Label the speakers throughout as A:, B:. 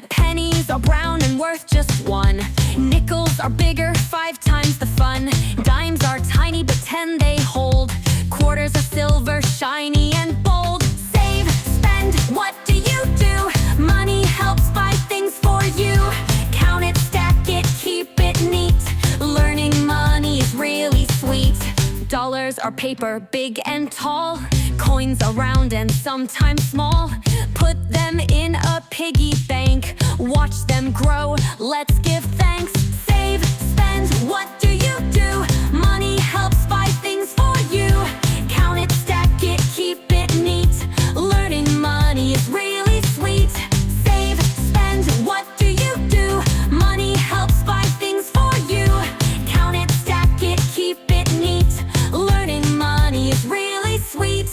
A: Pennies are brown and worth just one. Nickels are bigger, 5 times the fun. Dimes are tiny but 10 they hold. Quarters are silver, shiny and bold. Save, spend, what do you do? Money helps buy things for you. Count it, stack it, keep it neat. Learning money is really sweet. Dollars are paper, big and tall. Coins are round and sometimes small. Put them in a piggy bank. Watch them grow, let's give thanks. Save, spend, what do you do? Money helps buy things for you. Count it, stack it, keep it neat. Learning money is really sweet. Save, spend, what do you do? Money helps buy things for you. Count it, stack it, keep it neat. Learning money is really sweet.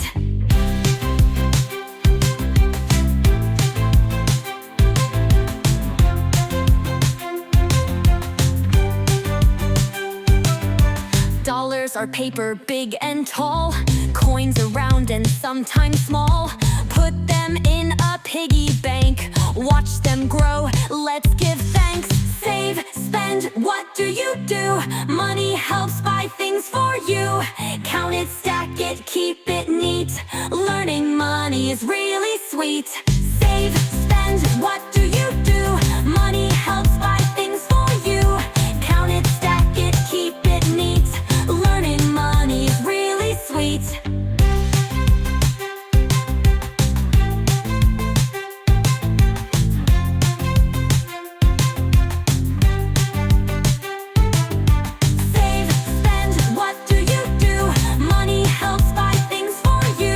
A: Dollars are paper, big and tall. Coins are round and sometimes small. Put them in a piggy bank. Watch them grow, let's give thanks. Save, spend, what do you do? Money helps buy things for you. Count it, stack it, keep it neat. Learning money is really sweet. Save, spend, what do you do? Money helps buy things for you. Count it, stack it, keep it neat. Learning money is really sweet. Save, spend, what do you do? Money helps buy things for you.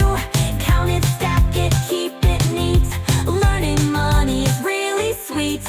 A: Count it, stack it, keep it neat. Learning money is really sweet.